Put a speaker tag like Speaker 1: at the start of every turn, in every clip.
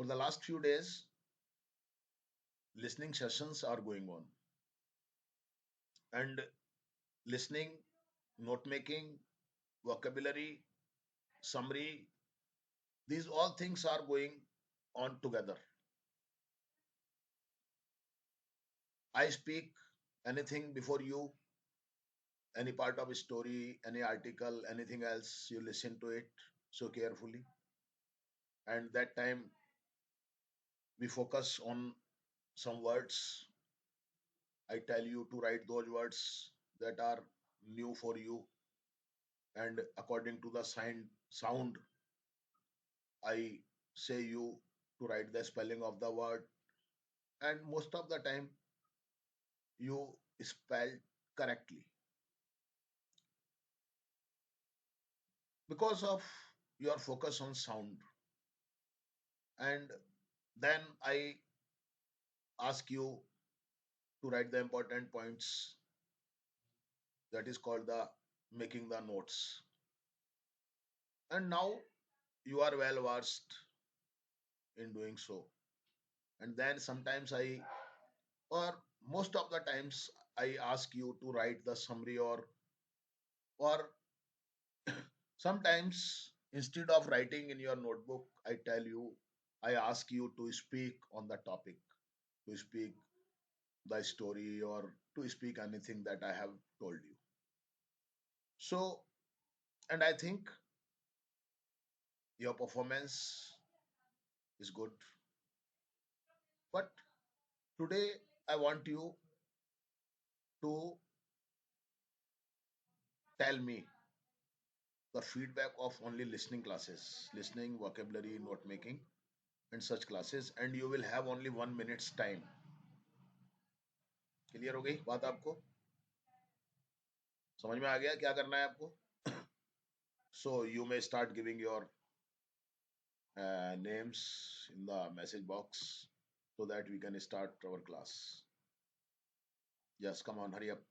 Speaker 1: For the last few days, listening sessions are going on, and listening, note making, vocabulary, summary, these all things are going on together. I speak anything before you, any part of a story, any article, anything else, you listen to it so carefully. And that time we focus on some words. I tell you to write those words that are new for you. And according to the sound, I say you to write the spelling of the word. And most of the time, you spell correctly because of your focus on sound. And then I ask you to write the important points, that is called the making the notes. And now you are well versed in doing so. And then sometimes or most of the times, I ask you to write the summary, or sometimes instead of writing in your notebook, I ask you to speak on the topic, to speak the story, or to speak anything that I have told you. So, and I think your performance is good. But today, I want you to tell me the feedback of only listening classes, listening, vocabulary, note making, and such classes, and you will have only 1 minute's time. Clear हो गई बात आपको? समझ में आ गया क्या करना है आपको? So you may start giving your names in the message box so that we can start our class. Yes, come on, hurry up.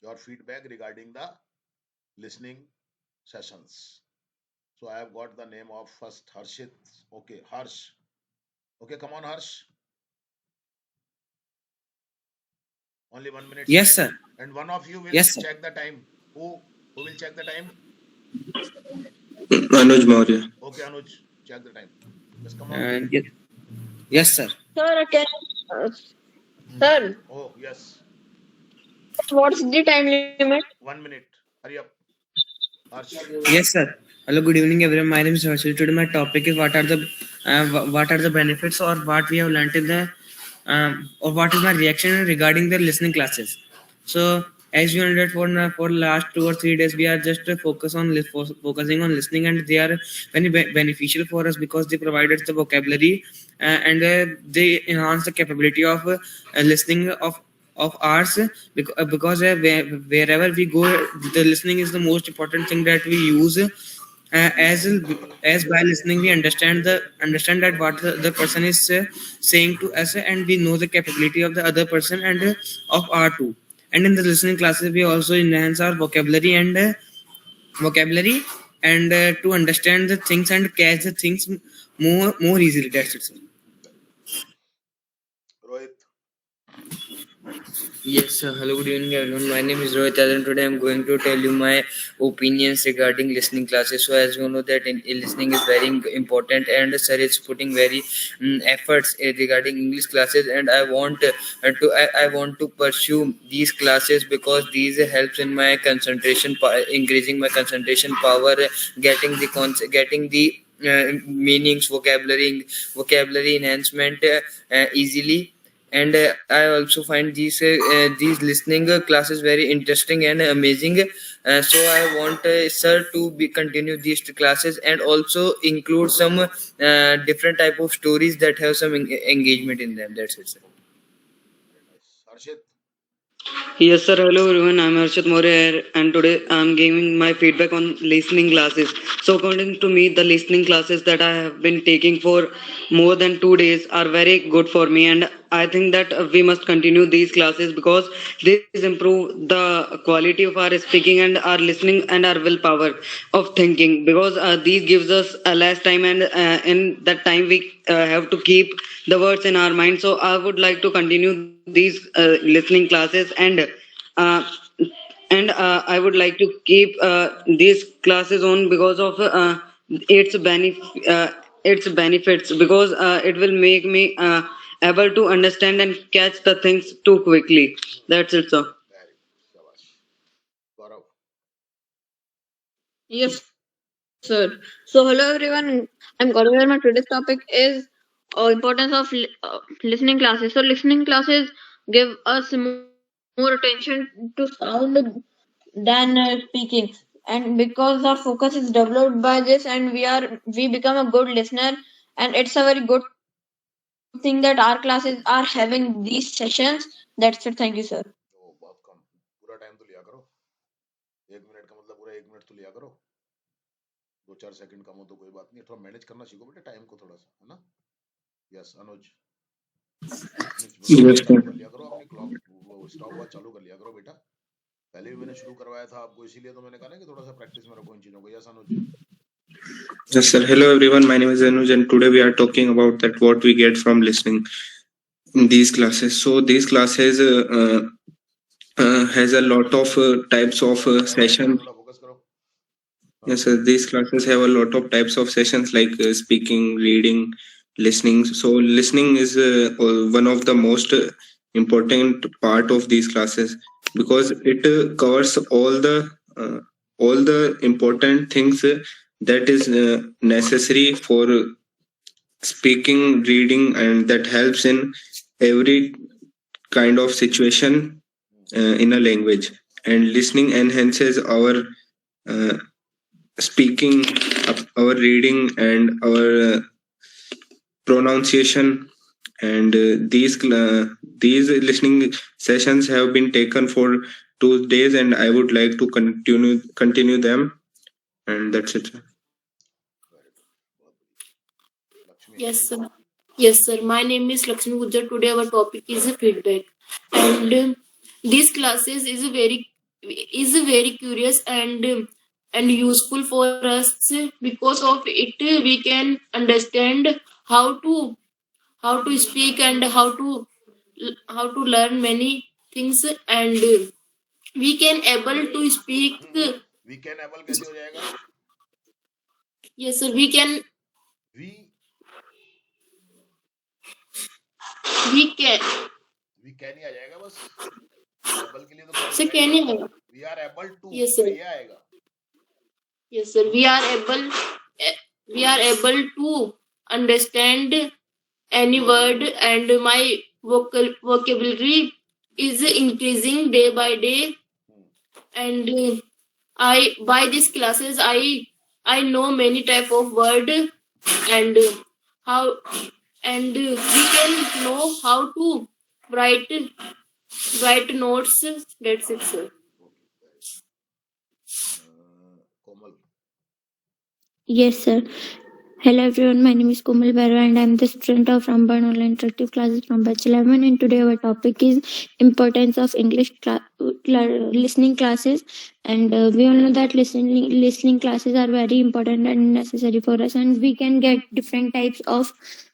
Speaker 1: Your feedback regarding the listening sessions. So I have got the name of first Harshit. Okay, Harsh. Okay, come on, Harsh. Only 1 minute.
Speaker 2: Yes, sir.
Speaker 1: And one of you will
Speaker 2: Yes, sir.
Speaker 1: check the time. Who will check the time?
Speaker 3: Anuj Maurya.
Speaker 1: Okay, Anuj, check the time. Just come on.
Speaker 2: Yes, yes, sir.
Speaker 4: Sir, sir,
Speaker 1: Oh, yes.
Speaker 4: what's the time limit?
Speaker 1: 1 minute. Hurry up. Harsh.
Speaker 2: Yes, sir. Hello, good evening, everyone. My name is Harshil. Today, my topic is what are the benefits, or what we have learned in the or what is my reaction regarding the listening classes. So, as you know that for last 2 or 3 days, we are just focusing on listening, and they are very beneficial for us because they provide us the vocabulary and they enhance the capability of listening of ours, because wherever we go, the listening is the most important thing that we use, as by listening we understand that what the person is saying to us, and we know the capability of the other person and of our too. And in the listening classes we also enhance our vocabulary and to understand the things and catch the things more easily. That's it, sir.
Speaker 1: Rohit.
Speaker 2: Yes, sir. Hello, good evening, everyone. My name is Rohit, and today I'm going to tell you my opinions regarding listening classes. So, as you know, that listening is very important, and sir is putting very efforts regarding English classes, and I want to pursue these classes because these helps in my concentration, increasing my concentration power, getting the meanings, vocabulary enhancement easily. And I also find these listening classes very interesting and amazing. So I want sir to continue these classes and also include some different type of stories that have some engagement in them. That's it, sir.
Speaker 1: Very nice. Harshit.
Speaker 3: Yes, sir. Hello, everyone. I'm Harshit More, and today I'm giving my feedback on listening classes. So, according to me, the listening classes that I have been taking for more than 2 days are very good for me, and I think that we must continue these classes because these improve the quality of our speaking and our listening and our willpower of thinking. Because these gives us a less time, and in that time we have to keep the words in our mind. So, I would like to continue these listening classes uh, and I would like to keep these classes on because of its benefits because it will make me able to understand and catch the things too quickly. That's it, sir.
Speaker 1: Very good. Shabash. Gaurav.
Speaker 4: Yes, sir. So, hello everyone. I'm Gaurav Verma. Today's topic is importance of listening classes. So, listening classes give us more attention to sound than speaking, and because our focus is developed by this, and we become a good listener, and it's a very good thing that our classes are having these sessions. That's it. Thank you, sir.
Speaker 1: ओ बहुत कम, पूरा time तो लिया करो। 1 minute का मतलब पूरा 1 minute तो लिया करो। 2-4 सेकंड कम हो तो कोई बात नहीं, थोड़ा मैनेज करना सीखो बेटा टाइम को थोड़ा सा, है ना। यस अनुज। मीन्स
Speaker 5: Yes,
Speaker 1: चालू
Speaker 5: sir.
Speaker 1: कर लिया करो अपनी क्लॉक, वो स्टॉप वॉच चालू कर लिया करो बेटा। पहले भी मैंने शुरू करवाया था आपको, इसीलिए तो मैंने कहा ना कि थोड़ा सा प्रैक्टिस में रखो इन चीजों को। Yes Anuj.
Speaker 5: Yes, sir. Hello, everyone. My name is Anuj, and today we are talking about that what we get from listening in these classes. So these classes has a lot of types of
Speaker 1: आवाज नहीं आ रहा,
Speaker 5: sessions.
Speaker 1: थोड़ा focus करो। हाँ।
Speaker 5: Yes, sir. These classes have a lot of types of sessions like speaking, reading, listening. So listening is one of the most important part of these classes because it covers uh, all the important things that is necessary for speaking, reading, and that helps in every kind of situation in a language. And listening enhances our uh, speaking, our reading, and our pronunciation. And these listening sessions have been taken for 2 days, and I would like to continue them. And that's it.
Speaker 1: Very good, बहुत बढ़िया। Lakshmi.
Speaker 6: Yes, sir. Yes, sir. My name is Lakshmi Gujjar. Today our topic is feedback, and these classes is very curious and useful for us because of it we can understand how to how to speak and how to learn many things and we can able to speak.
Speaker 1: We can able कैसे हो जाएगा?
Speaker 6: Yes, sir.
Speaker 1: We
Speaker 6: We can.
Speaker 1: We can ही आ जाएगा बस। Able के लिए तो कैन
Speaker 6: Sir,
Speaker 1: लगाएंगे
Speaker 6: can
Speaker 1: ना।
Speaker 6: you?
Speaker 1: We are able to,
Speaker 6: Yes,
Speaker 1: तो
Speaker 6: sir.
Speaker 1: ये आएगा।
Speaker 6: Yes, sir. We are able to understand any word, and my vocabulary is increasing day by day. And I by these classes I know many type of word and how and we can know how to write write notes. That's it, sir.
Speaker 1: Komal.
Speaker 7: Yes, sir. Hello everyone, my name is Komal Barwa and I am the student of Ramban Online Interactive Classes from Batch 11, and today our topic is importance of English listening classes. And we all know that listening classes are very important and necessary for us, and we can get different types of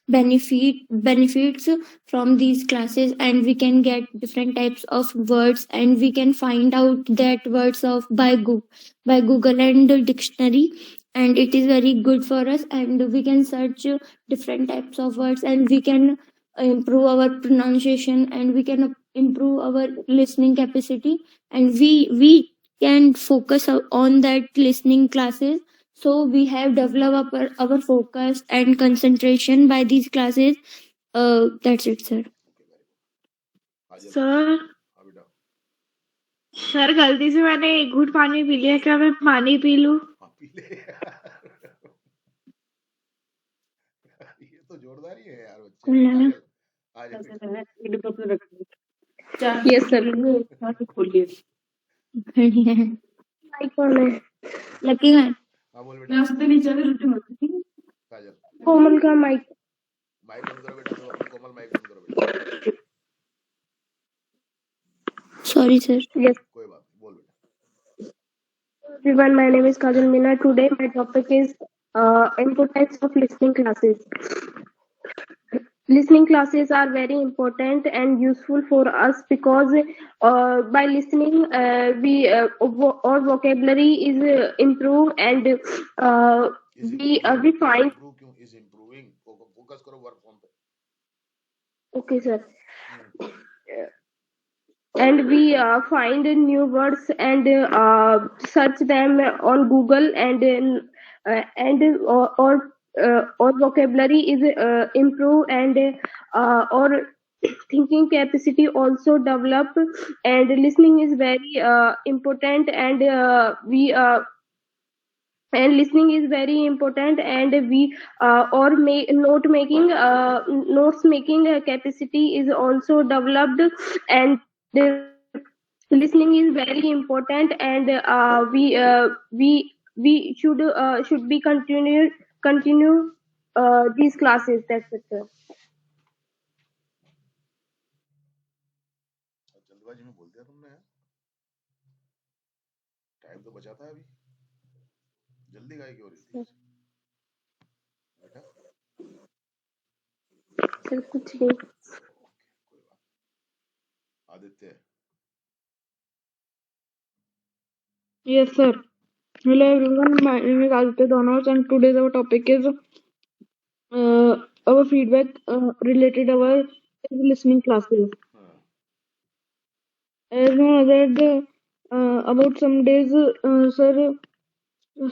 Speaker 7: benefits from these classes, and we can get different types of words, and we can find out that words of by Google and dictionary, and it is very good for us, and we can search different types of words, and we can improve our pronunciation, and we can improve our listening capacity, and we can focus on that listening classes. So we have developed our focus and concentration by these classes. That's it, sir.
Speaker 1: हाजिर।
Speaker 8: Sir
Speaker 1: हाँ बेटा।
Speaker 8: Sir गलती से मैंने एक घूंट पानी P लिया, क्या मैं पानी पी लूं?
Speaker 1: हाँ पी ले। ये तो जोरदार ही है यार बच्चे।
Speaker 7: Hello.
Speaker 1: आगे। आगे बेटा।
Speaker 8: Yes, sir.
Speaker 7: बढ़िया है।
Speaker 8: माइक कौन है?
Speaker 7: लकी है।
Speaker 1: हाँ बोल बेटा। काजल
Speaker 8: कोमल का माइक.
Speaker 1: माइक बंद करो बेटा, तो अपनी कोमल माइक बंद करो बेटा।
Speaker 7: Sorry sir.
Speaker 8: Yes,
Speaker 1: कोई बात नहीं, बोल बेटा।
Speaker 8: everyone. My name is Kajal Meena. Today, my topic is importance of listening classes. Listening classes are very important and useful for us because by listening, our vocabulary is improved and
Speaker 1: Is
Speaker 8: we
Speaker 1: improving,
Speaker 8: we
Speaker 1: is
Speaker 8: find.
Speaker 1: improve क्यों, is improving, focus करो work form पे।
Speaker 8: Okay, sir. And we find new words and search them on Google and our vocabulary is improved and our thinking capacity also develop and listening is very important and listening is very important and we or notes making capacity is also developed and listening is very important and we should be continue these classes. That's it, sir.
Speaker 1: जल्दबाजी में बोल दिया तुमने यार, time तो बचा था अभी, जल्दी गाय क्यों हो रही थी बेटा?
Speaker 8: सर कुछ नहीं.
Speaker 1: कोई बात। Aditya
Speaker 8: Yes, sir. Hello everyone, my name is Aditya Donos and today's our topic is our feedback related our listening classes. As you know that about some days,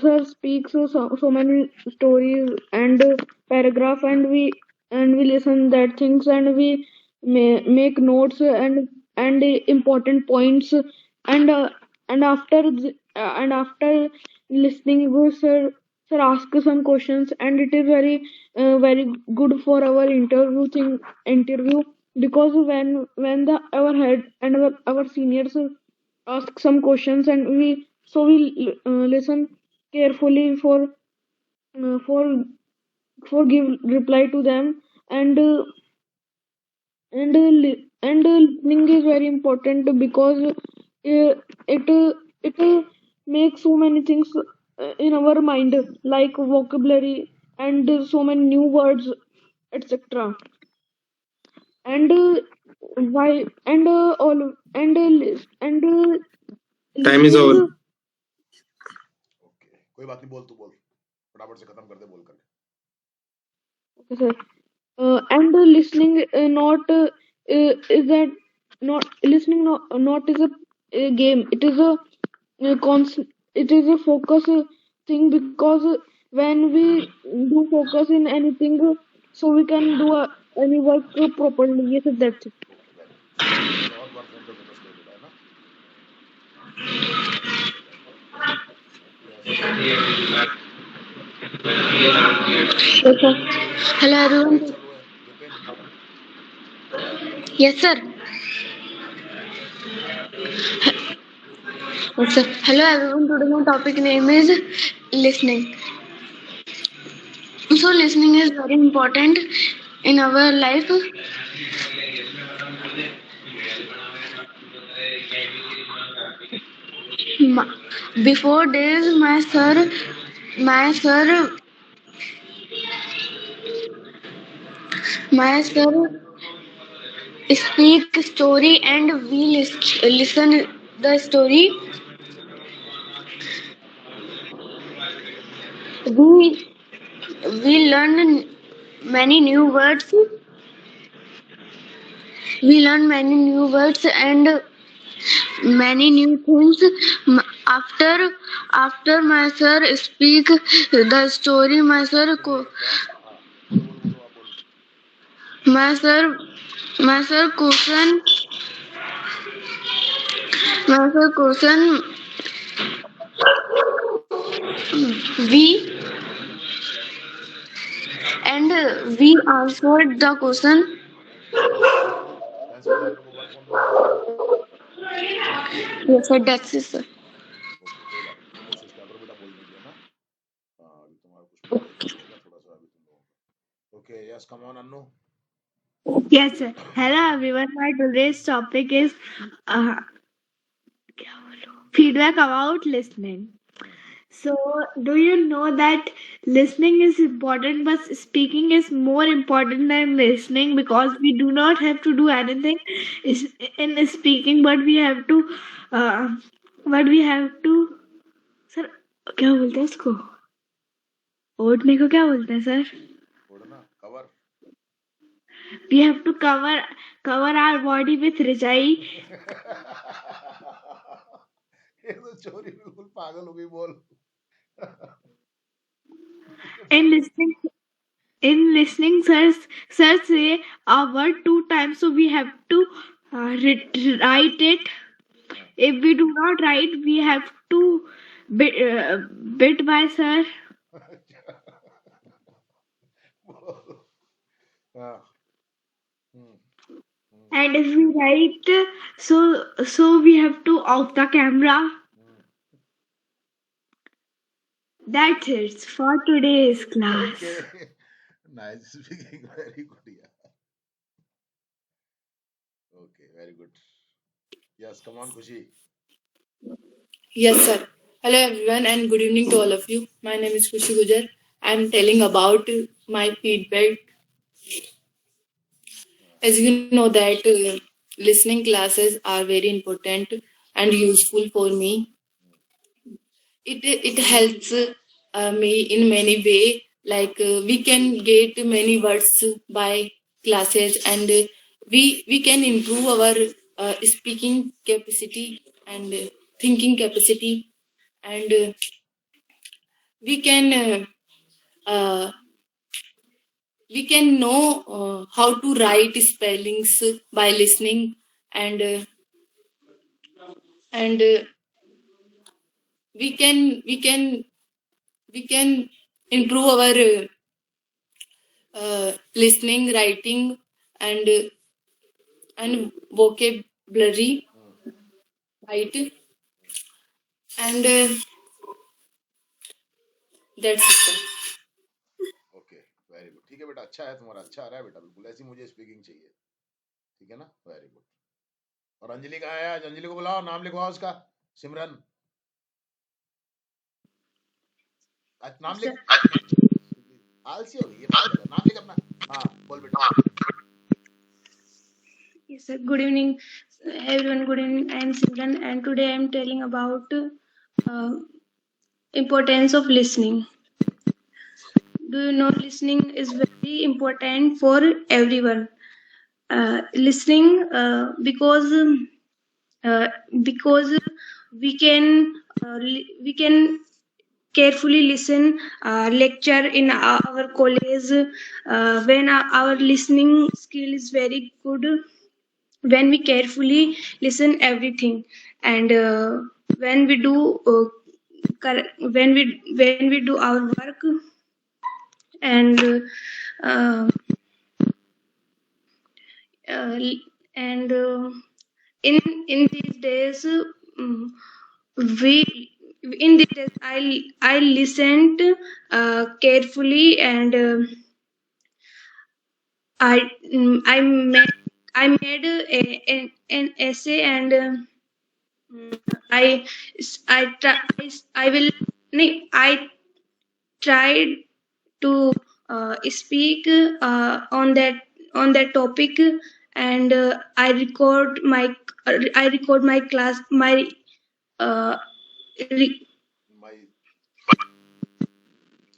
Speaker 8: sir speaks so many stories and paragraph and we listen that things and we make notes and important points and and after listening we sir ask some questions and it is very good for our interview because when the our head and our seniors ask some questions and we listen carefully uh, for for give reply to them and listening is very important because it makes so many things in our mind like vocabulary and so many new words etc and why and all and
Speaker 5: Time is over.
Speaker 8: listening.
Speaker 1: Okay, कोई बात नहीं, बोल तू बोल, फटाफट से खत्म कर दे, बोल कर।
Speaker 8: Okay, sir. And listening not is that not listening not is a game. It is a constant. It is a focus thing because when we do focus in anything, so we can do any work properly. Yes, sir, that's it.
Speaker 1: और work form पे focus करो बेटा, है ना?
Speaker 4: Yes, sir. Hello everyone.
Speaker 1: Mic चालू है Vipin?
Speaker 4: Yes, sir. Yes, sir. Hello everyone. Today my topic name is listening. So listening is very important in our life. Ma- Before days, my sir, my sir speak story and we listen the story. We we learn many new words. We learn many new words and many new things. After my sir speak the story,
Speaker 1: बोलो बोलो बोलो, आप बोलो।
Speaker 4: my sir my sir question my sir question we and we answered the question.
Speaker 1: Pencil उठा के रखो, work form पे focus करो।
Speaker 7: Yes, sir. That's it, sir.
Speaker 1: Okay, कोई बात नहीं, कोशिश कर रहा बेटा बोलने की, है ना? हाँ, अभी तुम्हारा कुछ प्रिपरेशन रहेगा थोड़ा सा अभी तुम लोगों का। Okay, yes, come on Annu.
Speaker 9: Yes, sir. Hello, everyone. My today's topic is uh, feedback about listening. So, do you know that listening is important, but speaking is more important than listening because we do not have to do anything in speaking, uh, but we have to. Sir, क्या बोलते हैं इसको? ओढ़ने को क्या बोलते हैं sir?
Speaker 1: ओढ़ना, cover.
Speaker 9: We have to cover our body with रजाई.
Speaker 1: ये तो चोरी बिल्कुल पागल हो गई, बोल।
Speaker 9: In listening, sir say a word 2 times, so we have to write it. If we do not write, we have to bit by sir.
Speaker 1: हाँ,
Speaker 9: And if we write, so we have to off the camera. That's it for today's class.
Speaker 1: okay, nice speaking, very good, yeah. Okay, very good. Yes, come on, Kushi.
Speaker 6: Yes, sir. Hello, everyone, and good evening to all of you. My name is Kushi Gujar. I'm telling about my feedback. As you know that listening classes are very important and useful for me. It helps me in many way. Like we can get many words by classes, and we can improve our speaking capacity and thinking capacity, and we can uh, we can know how to write spellings by listening, and we can improve our listening, writing, and vocabulary, right? And that's it, sir.
Speaker 1: Okay, very good. ठीक है बेटा, अच्छा है तुम्हारा, अच्छा आ रहा है बेटा, बिल्कुल ऐसी मुझे स्पीकिंग चाहिए, ठीक है ना? Very good. और अंजलि कहाँ है आज? अंजलि को बुलाओ, नाम लिखवाओ उसका। सिमरन, नाम लिख। आलसी हो गई है बहुत ज्यादा, नाम लिख अपना। हाँ, बोल बेटा।
Speaker 9: Yes, sir. Good evening, everyone. Good evening. I am Simran, and today I am telling about importance of listening. Do you know listening is very important for everyone? Listening because we can carefully listen lecture in our college when our listening skill is very good, when we carefully listen everything, and when we do when we do our work, and uh, and in these days, we in these days I listened carefully, and I made an essay, and I tried to speak on that topic, and I record my class my re-
Speaker 1: My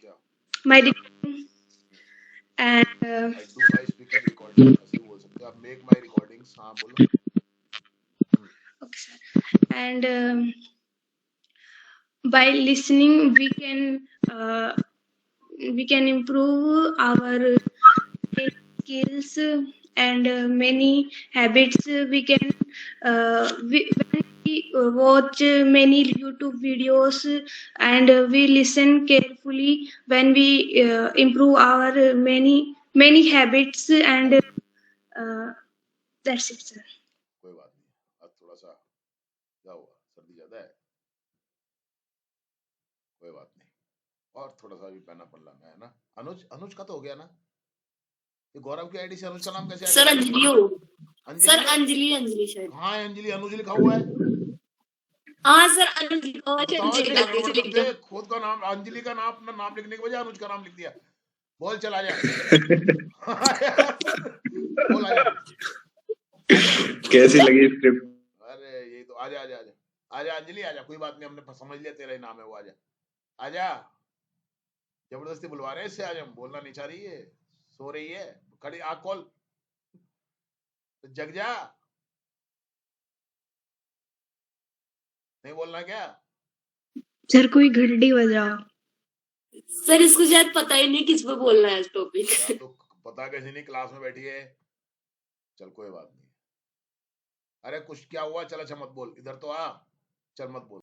Speaker 1: क्या?
Speaker 9: my and
Speaker 1: I do my speaking recording, ऐसे ही बोल सकते हो आप। Make my recordings, हाँ बोलो।
Speaker 9: okay, sir. And by listening we can improve our skills and many habits. We can when we watch many YouTube videos, and we listen carefully, when we improve our many habits, and that's it, sir.
Speaker 1: कोई बात नहीं, आज थोड़ा सा क्या हुआ, और थोड़ा सा भी पैना पल्ला में है ना। अनुज, अनुज का तो हो गया ना। ये गौरव की आईडी से अनुज का नाम कैसे आ
Speaker 6: सर
Speaker 1: गया?
Speaker 6: अंजलि हो, सर
Speaker 1: अंजलि है?
Speaker 6: अंजलि, अंजलि शायद।
Speaker 1: कहाँ है अंजलि? अनुज लिखा हुआ है।
Speaker 6: हाँ सर अंजलि।
Speaker 1: बताओ ये क्या गड़बड़ करते हैं? खुद का नाम अंजलि का नाम, अपना नाम लिखने के बजाय अनुज का नाम लिख दिया। बोल चल आजा। बोल आजा।
Speaker 5: कैसी लगी स्क्रिप्ट?
Speaker 1: अरे ये तो आजा आजा आजा आजा अंजलि आजा, कोई बात नहीं, हमने समझ लिया तेरा ही नाम है वो। आजा आजा, जबरदस्ती बुलवा रहे हैं इससे। आजा, बोलना नहीं चाह रही है, सो रही है, खड़ी आँख खोल, जग जा। नहीं बोलना क्या?
Speaker 9: सर कोई घंटी बजाओ।
Speaker 6: सर इसको शायद पता ही नहीं किस पे बोलना है इस टॉपिक।
Speaker 1: तो पता कैसे नहीं, क्लास में बैठी है। चल कोई बात नहीं। अरे कुछ क्या हुआ? चल अच्छा मत बोल, इधर तो आ, चल मत बोल।